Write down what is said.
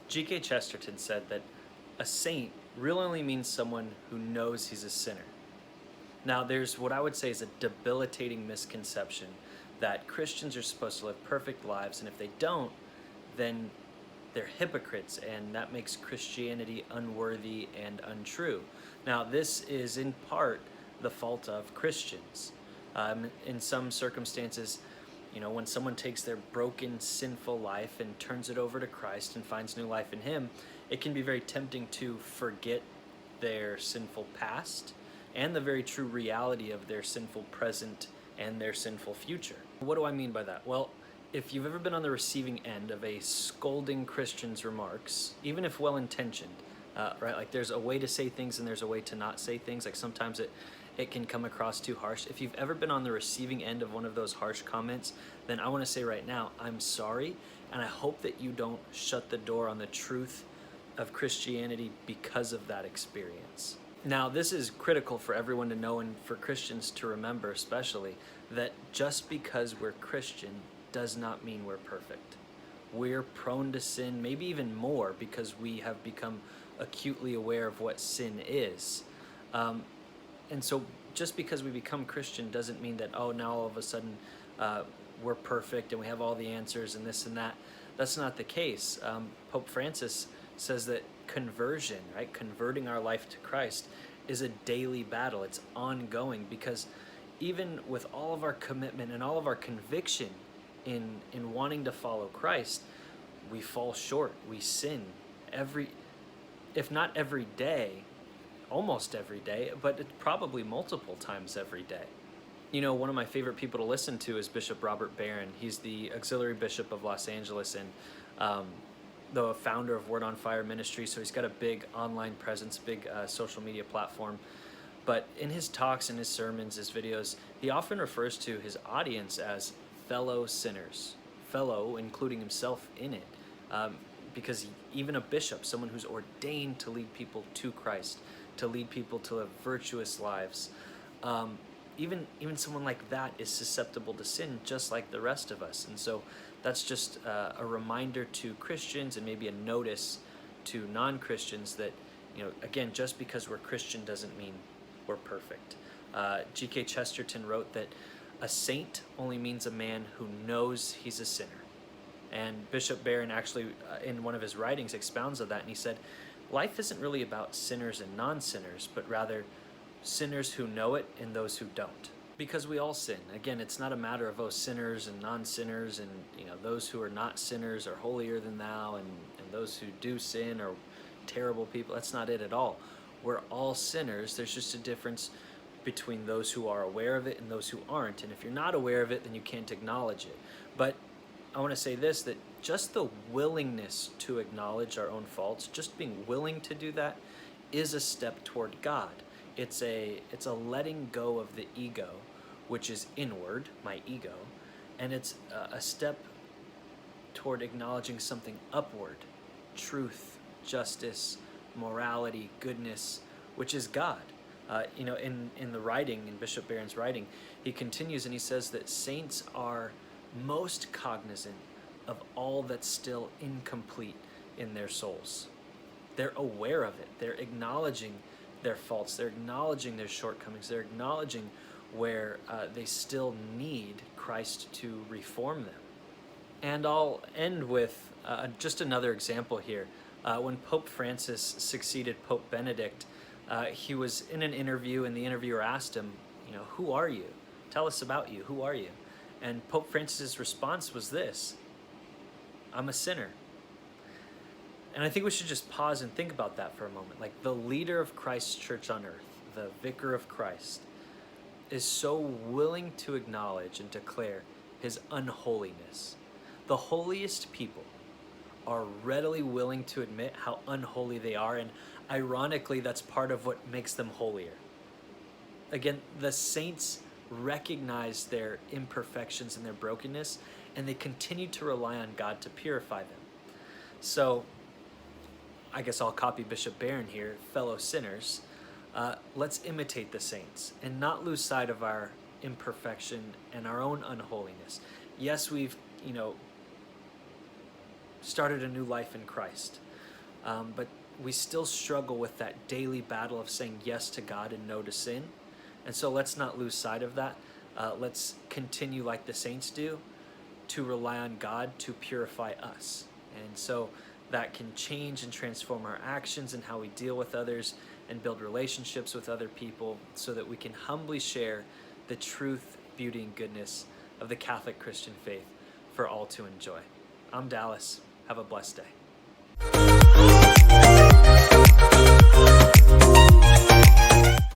G.K. Chesterton said that a saint really only means someone who knows he's a sinner. Now, there's what I would say is a debilitating misconception that Christians are supposed to live perfect lives, and if they don't, then they're hypocrites, and that makes Christianity unworthy and untrue. Now, this is in part the fault of Christians. In some circumstances, when someone takes their broken, sinful life and turns it over to Christ and finds new life in Him, it can be very tempting to forget their sinful past and the very true reality of their sinful present and their sinful future. What do I mean by that? Well, if you've ever been on the receiving end of a scolding Christian's remarks, even if well-intentioned, right? Like there's a way to say things and there's a way to not say things. Like sometimes it can come across too harsh. If you've ever been on the receiving end of one of those harsh comments, then I want to say right now, I'm sorry, and I hope that you don't shut the door on the truth of Christianity because of that experience. Now, this is critical for everyone to know and for Christians to remember especially, that just because we're Christian does not mean we're perfect. We're prone to sin, maybe even more, because we have become acutely aware of what sin is. And so just because we become Christian doesn't mean that, oh, now all of a sudden we're perfect and we have all the answers and this and that. That's not the case. Pope Francis says that conversion, right, converting our life to Christ, is a daily battle. It's ongoing, because even with all of our commitment and all of our conviction in wanting to follow Christ, we fall short. We sin if not every day, almost every day, but probably multiple times every day. One of my favorite people to listen to is Bishop Robert Barron. He's the auxiliary bishop of Los Angeles and the founder of Word on Fire Ministry, so he's got a big online presence, big social media platform. But in his talks and his sermons, his videos, he often refers to his audience as fellow sinners, fellow including himself in it, because even a bishop, someone who's ordained to lead people to Christ, to lead people to live virtuous lives, even someone like that is susceptible to sin just like the rest of us. And so that's just a reminder to Christians and maybe a notice to non-Christians that, again, just because we're Christian doesn't mean we're perfect. G.K. Chesterton wrote that a saint only means a man who knows he's a sinner. And Bishop Barron actually, in one of his writings, expounds on that, and he said, life isn't really about sinners and non-sinners, but rather sinners who know it and those who don't. Because we all sin. Again, it's not a matter of, sinners and non-sinners, and those who are not sinners are holier than thou, and those who do sin are terrible people. That's not it at all. We're all sinners. There's just a difference between those who are aware of it and those who aren't. And if you're not aware of it, then you can't acknowledge it. But I want to say this, that just the willingness to acknowledge our own faults, just being willing to do that, is a step toward God. It's a letting go of the ego, which is inward, my ego, and it's a step toward acknowledging something upward, truth, justice, morality, goodness, which is God. In the writing, in Bishop Barron's writing, he continues and he says that saints are most cognizant of all that's still incomplete in their souls. They're aware of it. They're acknowledging their faults. They're acknowledging their shortcomings. They're acknowledging where they still need Christ to reform them. And I'll end with just another example here. When Pope Francis succeeded Pope Benedict, he was in an interview, and the interviewer asked him, who are you? Tell us about you. Who are you? And Pope Francis's response was this: I'm a sinner. And I think we should just pause and think about that for a moment. Like, the leader of Christ's church on earth, the vicar of Christ, is so willing to acknowledge and declare his unholiness. The holiest people are readily willing to admit how unholy they are, and ironically, that's part of what makes them holier. Again, the saints recognize their imperfections and their brokenness, and they continue to rely on God to purify them. So, I guess I'll copy Bishop Barron here, fellow sinners. Let's imitate the saints and not lose sight of our imperfection and our own unholiness. Yes, we've, started a new life in Christ, but we still struggle with that daily battle of saying yes to God and no to sin. And so let's not lose sight of that. Let's continue like the saints do to rely on God to purify us. And so that can change and transform our actions and how we deal with others and build relationships with other people so that we can humbly share the truth, beauty, and goodness of the Catholic Christian faith for all to enjoy. I'm Dallas. Have a blessed day.